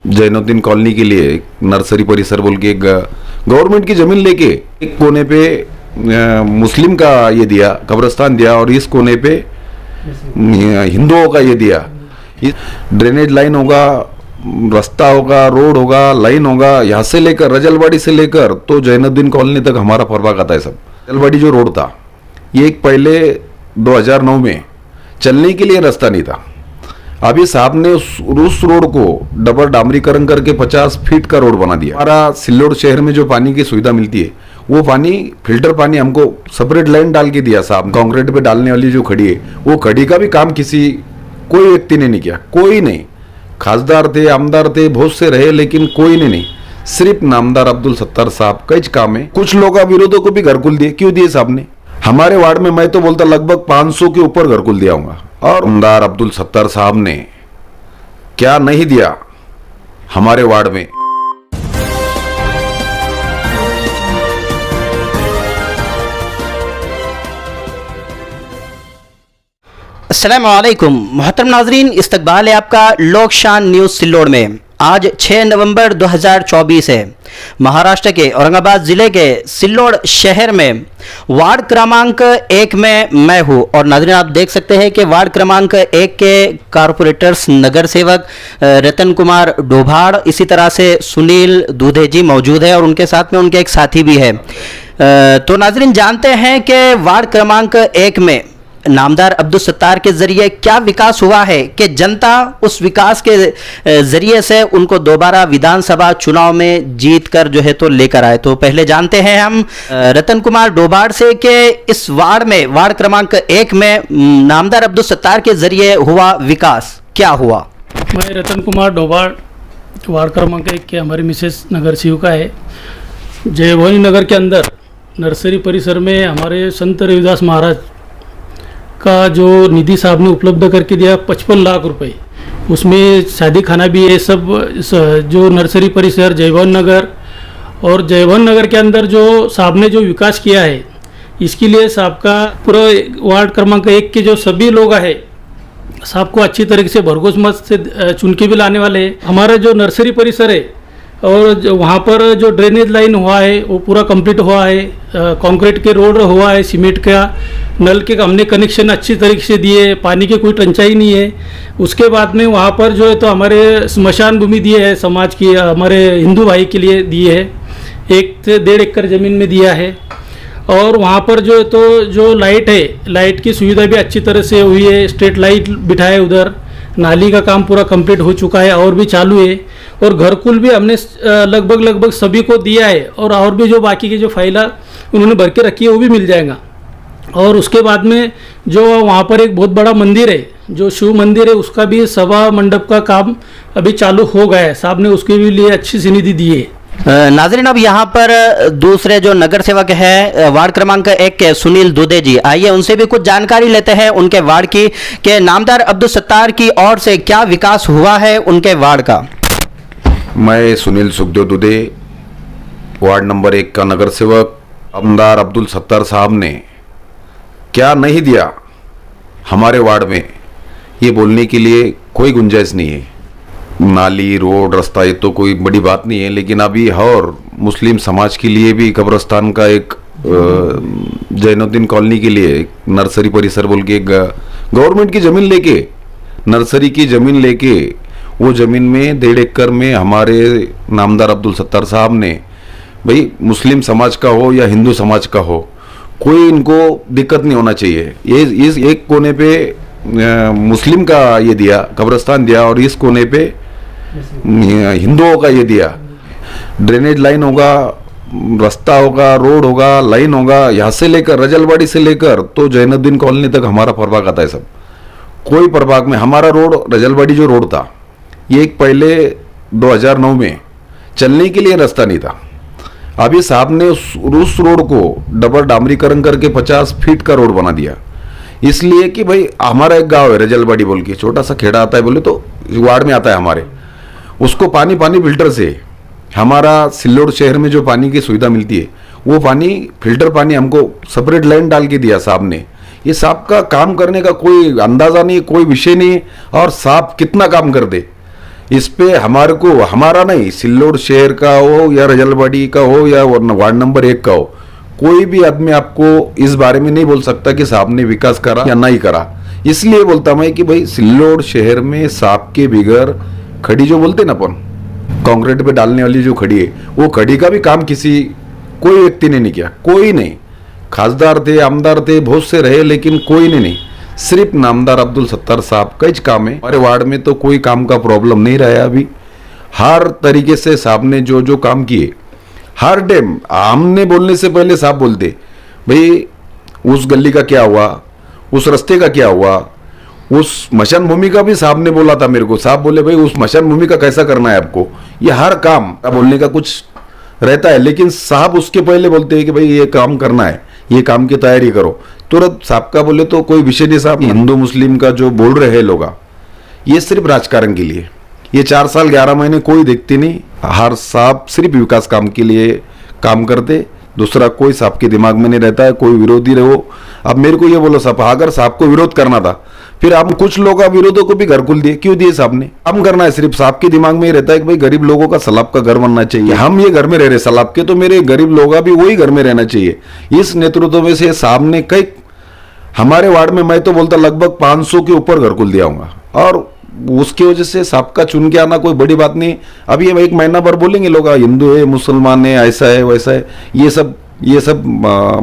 Zainuddin colony के लिए एक नर्सरी परिसर बोल के एक गवर्नमेंट की जमीन लेके एक कोने पे मुस्लिम का ये दिया, कब्रिस्तान दिया, और इस कोने पे हिंदुओं का ये दिया। ड्रेनेज लाइन होगा, रास्ता होगा, रोड होगा, लाइन होगा, यहाँ से लेकर रजलवाड़ी से लेकर तो जैनुद्दीन कॉलोनी तक हमारा प्रभाग आता है सब। रजलवाड़ी जो रोड था ये एक पहले 2009 में चलने के लिए रास्ता नहीं था। अभी साहब ने उस रोड को डबल डामरीकरण करके 50 फीट का रोड बना दिया। हमारा सिल्लोड शहर में जो पानी की सुविधा मिलती है वो पानी फिल्टर पानी हमको सेपरेट लाइन डाल के दिया साहब। कंक्रीट पे डालने वाली जो खड़ी है वो खड़ी का भी काम कोई व्यक्ति ने नहीं किया, कोई नहीं। खासदार थे, आमदार थे, बहुत से रहे, लेकिन कोई ने नहीं। सिर्फ नामदार अब्दुल सत्तार साहब का काम है। कुछ लोग विरोधों को भी घरकुल दिए। क्यों दिए साहब ने? हमारे वार्ड में मैं तो बोलता लगभग 500 के ऊपर घरकुल दिया होगा। और नामदार अब्दुल सत्तार साहब ने क्या नहीं दिया हमारे वार्ड में। अस्सलामुअलैकुम मोहतरम नाजरीन, इस्तकबाल है आपका लोकशान न्यूज़ सिल्लोड में। आज 6 नवंबर 2024 है। महाराष्ट्र के औरंगाबाद ज़िले के सिल्लोड शहर में वार्ड क्रमांक 1 में मैं हूँ। और नाज़रीन आप देख सकते हैं कि वार्ड क्रमांक 1 के कारपोरेटर्स नगर सेवक रतन कुमार डोभाड़, इसी तरह से सुनील दूधे जी मौजूद है और उनके साथ में उनके एक साथी भी है। तो नाज़रीन जानते हैं कि वार्ड क्रमांक 1 में नामदार अब्दुल सत्तार के ज़रिए क्या विकास हुआ है कि जनता उस विकास के ज़रिए से उनको दोबारा विधानसभा चुनाव में जीत कर जो है तो लेकर आए। तो पहले जानते हैं हम रतन कुमार डोभाड़ से कि इस वार्ड में, वार्ड क्रमांक 1 में नामदार अब्दुल सत्तार के ज़रिए हुआ विकास क्या हुआ। मैं रतन कुमार डोभाड़, वार्ड क्रमांक 1 के हमारी मिसेस नगर सेविका है। जयभवानी नगर के अंदर नर्सरी परिसर में हमारे संत रविदास महाराज का जो निधि साहब ने उपलब्ध करके दिया 55 लाख रुपए, उसमें शादी खाना भी है। सब जो नर्सरी परिसर जयभवन नगर और जयभवन नगर के अंदर जो साहब ने जो विकास किया है, इसके लिए साहब का पूरा वार्ड क्रमांक 1 के जो सभी लोग हैं साहब को अच्छी तरीके से भरघोस मत से चुन के भी लाने वाले हैं। हमारा जो नर्सरी परिसर है और जो वहाँ पर जो ड्रेनेज लाइन हुआ है वो पूरा कंप्लीट हुआ है। कंक्रीट के रोड हुआ है, सीमेंट का नल के हमने कनेक्शन अच्छी तरीके से दिए, पानी की कोई टंचाई नहीं है। उसके बाद में वहाँ पर जो है तो हमारे स्मशान भूमि दिए है, समाज की हमारे हिंदू भाई के लिए दिए है, 1 से 1.5 एकड़ ज़मीन में दिया है। और वहाँ पर जो है तो जो लाइट है, लाइट की सुविधा भी अच्छी तरह से हुई है। स्ट्रीट लाइट बिठाए, उधर नाली का काम पूरा कंप्लीट हो चुका है और भी चालू है। और घरकुल भी हमने लगभग सभी को दिया है। और भी जो बाकी की जो फाइला उन्होंने भर के रखी है वो भी मिल जाएगा। और उसके बाद में जो वहाँ पर एक बहुत बड़ा मंदिर है, जो शिव मंदिर है, उसका भी सभा मंडप का काम अभी चालू हो गया है। साहब ने उसके भी लिए अच्छी सी निधि दी है। नाजरीन अब यहाँ पर दूसरे जो नगर सेवक है वार्ड क्रमांक 1 के सुनील दूधे जी, आइए उनसे भी कुछ जानकारी लेते हैं उनके वार्ड की कि नामदार अब्दुल सत्तार की ओर से क्या विकास हुआ है उनके वार्ड का। मैं सुनील सुखदेव दूधे, वार्ड नंबर 1 का नगर सेवक। नामदार अब्दुल सत्तार साहब ने क्या नहीं दिया हमारे वार्ड में, ये बोलने के लिए कोई गुंजाइश नहीं है। नाली, रोड, रास्ता ये तो कोई बड़ी बात नहीं है, लेकिन अभी और मुस्लिम समाज के लिए भी कब्रिस्तान का एक जैनुद्दीन कॉलोनी के लिए एक नर्सरी परिसर बोल के एक गवर्नमेंट की ज़मीन लेके, नर्सरी की ज़मीन लेके, वो ज़मीन में 1.5 एकड़ में हमारे नामदार अब्दुल सत्तार साहब ने, भाई मुस्लिम समाज का हो या हिंदू समाज का हो, कोई इनको दिक्कत नहीं होना चाहिए। ये इस एक कोने पे मुस्लिम का ये दिया, कब्रिस्तान दिया, और इस कोने पे हिंदुओं का ये दिया। ड्रेनेज लाइन होगा, रास्ता होगा, रोड होगा, लाइन होगा, यहाँ से लेकर रजलवाड़ी से लेकर तो जैनुद्दीन कॉलोनी तक हमारा प्रभाग आता है सब। कोई प्रभाग में हमारा रोड, रजलवाड़ी जो रोड था ये एक पहले 2009 में चलने के लिए रास्ता नहीं था। अभी साहब ने उस रोड को डबल डामरीकरण करके 50 फीट का रोड बना दिया। इसलिए कि भाई हमारा एक गांव है रजलवाड़ी बोल के, छोटा सा खेड़ा आता है बोले तो वार्ड में आता है हमारे, उसको पानी फिल्टर से, हमारा सिल्लोड शहर में जो पानी की सुविधा मिलती है वो पानी फिल्टर पानी हमको सेपरेट लाइन डाल के दिया साहब ने। ये साहब का काम करने का कोई अंदाजा नहीं, कोई विषय नहीं। और साहब कितना काम कर दे, इस पे हमारे को, हमारा नहीं, सिल्लोड शहर का हो या रजलवाड़ी का हो या वार्ड नंबर 1 का हो, कोई भी आदमी आपको इस बारे में नहीं बोल सकता कि साहब ने विकास करा या नहीं करा। इसलिए बोलता मैं कि भाई सिल्लोड शहर में साहब के बिगर खड़ी जो बोलते ना अपन, कंक्रीट पे डालने वाली जो खड़ी है, वो खड़ी का भी काम कोई व्यक्ति ने नहीं किया, कोई नहीं। खासदार थे, आमदार थे, बहुत से रहे, लेकिन कोई ने नहीं। सिर्फ नामदार अब्दुल सत्तार साहब का ही काम है। हमारे वार्ड में तो कोई काम का प्रॉब्लम नहीं रहा है अभी। हर तरीके से साहब ने जो जो काम किए, हर टाइम हमने बोलने से पहले साहब बोलते भाई उस गली का क्या हुआ, उस रास्ते का क्या हुआ, उस स्मशान भूमि का भी साहब ने बोला था मेरे को। साहब बोले भाई उस स्मशान भूमि का कैसा करना है आपको, ये हर काम का बोलने का कुछ रहता है, लेकिन साहब उसके पहले बोलते हैं कि भाई ये काम करना है, ये काम की तैयारी करो। तुरंत साहब का बोले तो कोई विषय नहीं। साहब हिंदू मुस्लिम का जो बोल रहे हैं लोग, ये सिर्फ राजकारण के लिए, ये 4 साल 11 महीने कोई देखते नहीं। हर साहब सिर्फ विकास काम के लिए काम करते, दूसरा कोई साहब के दिमाग में नहीं रहता है, कोई विरोधी रहो। अब मेरे को ये बोलो साहब, अगर साहब को विरोध करना था फिर हम कुछ लोग विरोधों को भी घर खुल दिए, क्यों दिए साहब ने? काम करना है सिर्फ साहब के दिमाग में ही रहता है कि भाई गरीब लोगों का सलाब का घर बनना चाहिए। हम ये घर में रह रहे सलाब के, तो मेरे गरीब लोग भी वही घर में रहना चाहिए। इस नेतृत्व में से साहब ने कई हमारे वार्ड में, मैं तो बोलता लगभग 500 के ऊपर घर खुल दिया होगा, और उसकी वजह से साहब का चुन के आना कोई बड़ी बात नहीं। अब ये एक महीना भर बोलेंगे लोग हिंदू है, मुसलमान है, ऐसा है वैसा है, ये सब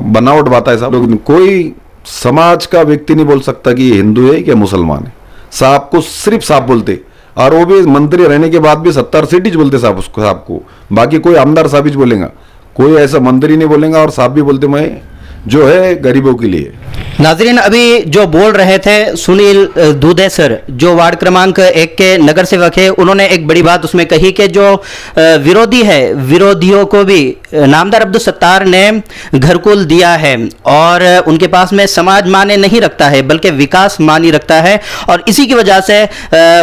बनावट बात है साहब। कोई समाज का व्यक्ति नहीं बोल सकता कि ये हिंदू है क्या मुसलमान है। साहब को सिर्फ साहब बोलते, और वो भी मंत्री रहने के बाद भी 70 सीट बोलते साहब उसको, साहब को। बाकी कोई आमदार साहब बोलेगा, कोई ऐसा मंत्री नहीं बोलेगा, और साहब भी बोलते मैं जो है गरीबों के लिए। नाजरीन, अभी जो बोल रहे थे सुनील दूधे सर, जो वार्ड क्रमांक 1 के नगर सेवक है, उन्होंने एक बड़ी बात उसमें कही कि जो विरोधी है, विरोधियों को भी नामदार अब्दुल सत्तार ने घरकुल दिया है, और उनके पास में समाज माने नहीं रखता है बल्कि विकास मानी रखता है। और इसी की वजह से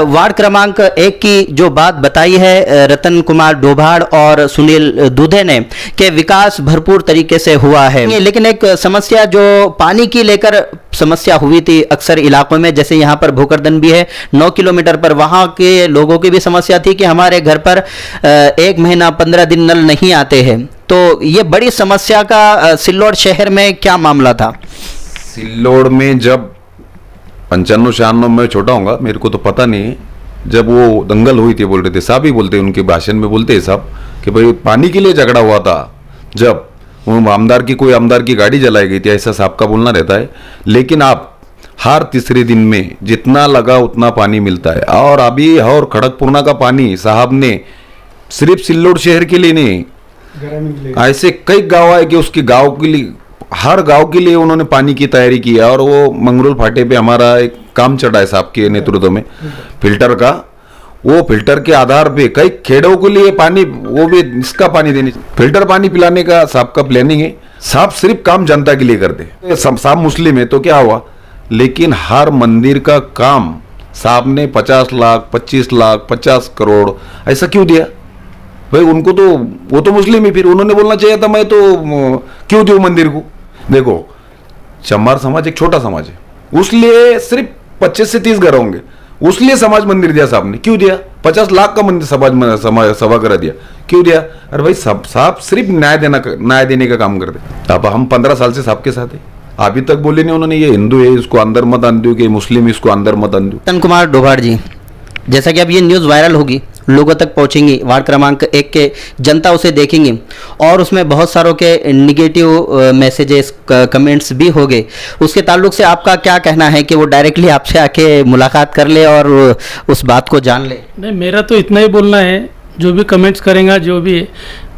वार्ड क्रमांक 1 की जो बात बताई है रतन कुमार डोभाड़ और सुनील दूधे ने, कि विकास भरपूर तरीके से हुआ है। लेकिन एक समस्या जो पानी की लेकर समस्या हुई थी अक्सर इलाकों में, जैसे यहाँ पर भोकरदन भी है 9 किलोमीटर पर, वहाँ के लोगों की भी समस्या थी कि हमारे घर पर 1 महीना 15 दिन नल नहीं आते हैं। तो ये बड़ी समस्या का सिल्लोड शहर में क्या मामला था? सिल्लोड में जब 95-96 में छोटा होगा, मेरे को तो पता नहीं, जब वो दंगल हुई थी, बोल रहे थे साहब ही बोलते, उनके भाषण में बोलते हैं साहब कि भाई पानी के लिए झगड़ा हुआ था, जब वो कोई आमदार की गाड़ी जलाई गई थी, ऐसा साहब का बोलना रहता है। लेकिन आप हर तीसरे दिन में जितना लगा उतना पानी मिलता है। और अभी और खड़गपुरना का पानी साहब ने सिर्फ सिल्लोड शहर के लिए नहीं, ऐसे कई गांव है कि उसके गांव के लिए, हर गांव के लिए उन्होंने पानी की तैयारी की है। और वो मंगरूल फाटे पे हमारा एक काम चढ़ा है साहब के नेतृत्व में फिल्टर का, वो फिल्टर के आधार पे कई खेड़ों के लिए पानी, वो भी इसका पानी देने, फिल्टर पानी पिलाने का साहब का प्लानिंग है। साहब सिर्फ काम जनता के लिए करते। साहब मुस्लिम है तो क्या हुआ, लेकिन हर मंदिर का काम साहब ने 50 लाख, 25 लाख, 50 करोड़ ऐसा क्यों दिया भाई? उनको तो, वो तो मुस्लिम है, फिर उन्होंने बोलना चाहिए था मैं तो क्यों दूं मंदिर को। देखो चमार समाज एक छोटा समाज है, उसलिए सिर्फ 25 से 30 घर होंगे, उसलिए समाज मंदिर दिया साहब ने। क्यों दिया? 50 लाख का मंदिर सभा करा दिया, क्यों दिया? अरे भाई साहब सिर्फ न्याय देने का काम करते। अब हम 15 साल से साहब के साथ है, अभी तक बोले नहीं उन्होंने ये हिंदू है इसको अंदर मत आन दो, कि मुस्लिम इसको अंदर मत आन दो। रतन कुमार डोभाड़ जी, जैसा कि अब ये न्यूज़ वायरल होगी, लोगों तक पहुंचेंगी, वार्ड क्रमांक 1 के जनता उसे देखेंगी, और उसमें बहुत सारों के निगेटिव मैसेजेस, कमेंट्स भी हो गए, उसके ताल्लुक से आपका क्या कहना है कि वो डायरेक्टली आपसे आके मुलाकात कर ले और उस बात को जान ले? नहीं, मेरा तो इतना ही बोलना है, जो भी कमेंट्स करेंगे, जो भी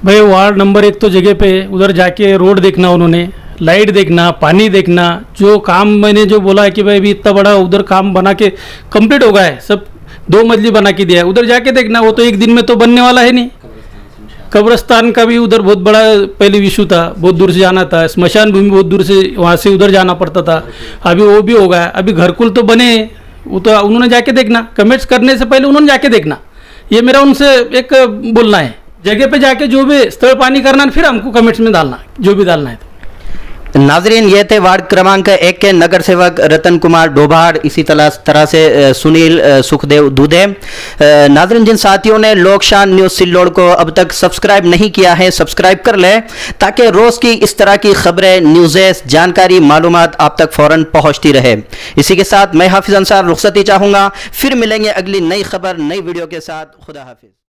भाई वार्ड नंबर 1 तो जगह पे उधर जाके रोड देखना, उन्होंने लाइट देखना, पानी देखना, जो काम मैंने जो बोला है कि भाई अभी इतना बड़ा उधर काम बना के कंप्लीट हो गया है, सब 2 मंजिली बना के दिया है, उधर जाके देखना। वो तो एक दिन में तो बनने वाला है नहीं। कब्रिस्तान का भी उधर बहुत बड़ा पहले इशू था, बहुत दूर से जाना था, स्मशान भूमि बहुत दूर से, वहाँ से उधर जाना पड़ता था, अभी वो भी हो गया। अभी घरकुल तो बने, वो तो उन्होंने जाके देखना, कमेंट्स करने से पहले उन्होंने जाके देखना, ये मेरा उनसे एक बोलना है। जगह पे जाके जो भी स्थल पानी करना, फिर हमको कमेंट्स में डालना, जो भी डालना है। नाजरीन, ये थे वार्ड क्रमांक 1 के नगर सेवक रतन कुमार डोभाड़, इसी तरह से सुनील सुखदेव दूधे। नाजरीन, जिन साथियों ने लोकशान न्यूज़ सिल्लोड़ को अब तक सब्सक्राइब नहीं किया है, सब्सक्राइब कर लें ताकि रोज़ की इस तरह की खबरें, न्यूज़ेस, जानकारी, मालूमात आप तक फ़ौरन पहुंचती रहे। इसी के साथ मैं हाफिज़ अंसार रुखसती चाहूँगा। फिर मिलेंगे अगली नई खबर, नई वीडियो के साथ। खुदा हाफिज़।